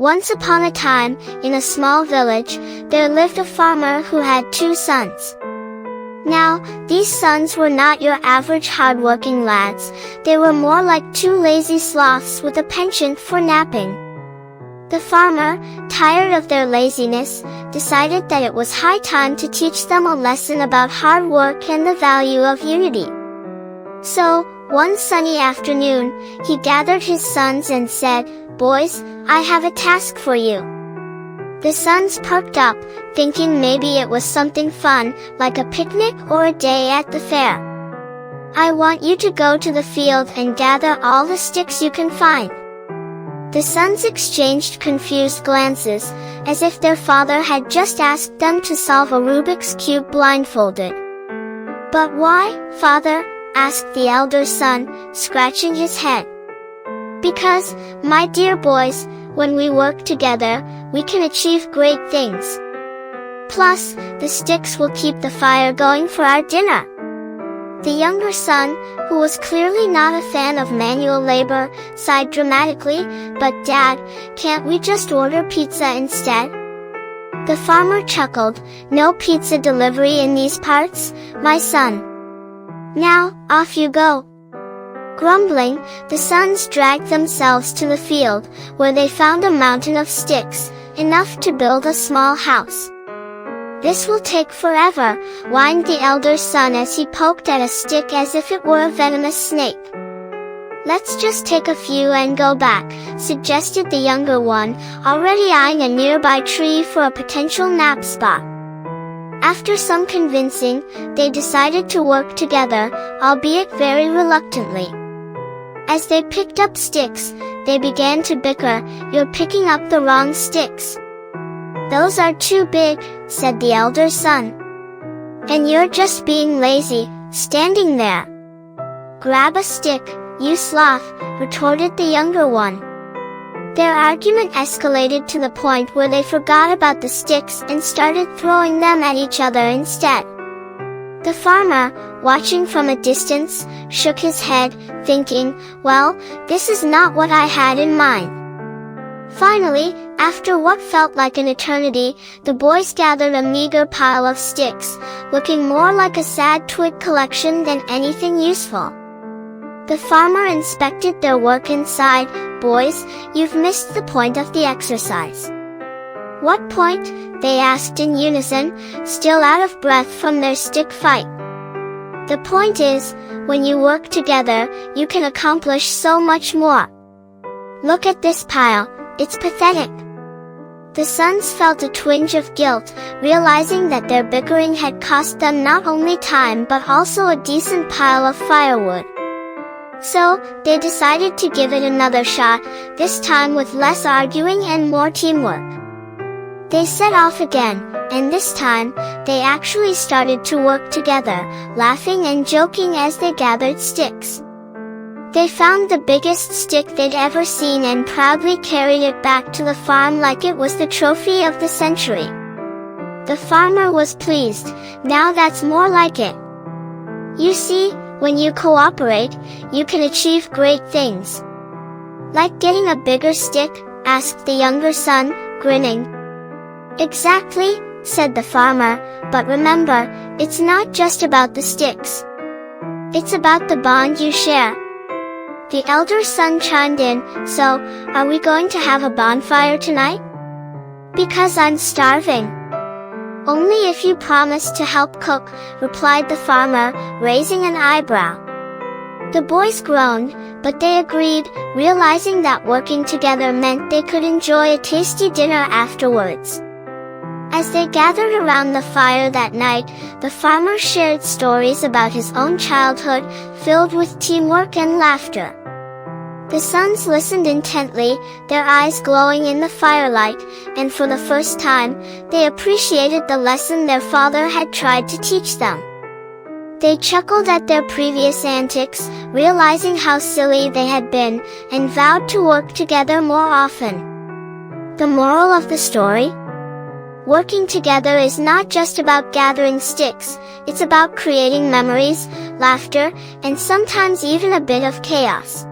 Once upon a time, in a small village, there lived a farmer who had 2 sons. Now, these sons were not your average hardworking lads, they were more like 2 lazy sloths with a penchant for napping. The farmer, tired of their laziness, decided that it was high time to teach them a lesson about hard work and the value of unity. So, one sunny afternoon, he gathered his sons and said, "Boys, I have a task for you." The sons perked up, thinking maybe it was something fun, like a picnic or a day at the fair. "I want you to go to the field and gather all the sticks you can find." The sons exchanged confused glances, as if their father had just asked them to solve a Rubik's cube blindfolded. "But why, father?" asked the elder son, scratching his head. "Because, my dear boys, when we work together, we can achieve great things. Plus, the sticks will keep the fire going for our dinner." The younger son, who was clearly not a fan of manual labor, sighed dramatically, "But Dad, can't we just order pizza instead?" The farmer chuckled, "No pizza delivery in these parts, my son. Now, off you go." Grumbling, the sons dragged themselves to the field, where they found a mountain of sticks, enough to build a small house. "This will take forever," whined the elder son as he poked at a stick as if it were a venomous snake. "Let's just take a few and go back," suggested the younger one, already eyeing a nearby tree for a potential nap spot. After some convincing, they decided to work together, albeit very reluctantly. As they picked up sticks, they began to bicker, "You're picking up the wrong sticks. Those are too big," said the elder son. "And you're just being lazy, standing there." "Grab a stick, you sloth," retorted the younger one. Their argument escalated to the point where they forgot about the sticks and started throwing them at each other instead. The farmer, watching from a distance, shook his head, thinking, "Well, this is not what I had in mind." Finally, after what felt like an eternity, the boys gathered a meager pile of sticks, looking more like a sad twig collection than anything useful. The farmer inspected their work and sighed, "Boys, you've missed the point of the exercise." "What point?" they asked in unison, still out of breath from their stick fight. "The point is, when you work together, you can accomplish so much more. Look at this pile, it's pathetic." The sons felt a twinge of guilt, realizing that their bickering had cost them not only time but also a decent pile of firewood. So, they decided to give it another shot, this time with less arguing and more teamwork. They set off again, and this time, they actually started to work together, laughing and joking as they gathered sticks. They found the biggest stick they'd ever seen and proudly carried it back to the farm like it was the trophy of the century. The farmer was pleased, "Now that's more like it. You see, when you cooperate, you can achieve great things." "Like getting a bigger stick?" asked the younger son, grinning. "Exactly," said the farmer, "but remember, it's not just about the sticks. It's about the bond you share." The elder son chimed in, "So, are we going to have a bonfire tonight?" "Because I'm starving." "Only if you promise to help cook," replied the farmer, raising an eyebrow. The boys groaned, but they agreed, realizing that working together meant they could enjoy a tasty dinner afterwards. As they gathered around the fire that night, the farmer shared stories about his own childhood, filled with teamwork and laughter. The sons listened intently, their eyes glowing in the firelight, and for the first time, they appreciated the lesson their father had tried to teach them. They chuckled at their previous antics, realizing how silly they had been, and vowed to work together more often. The moral of the story? Working together is not just about gathering sticks, it's about creating memories, laughter, and sometimes even a bit of chaos.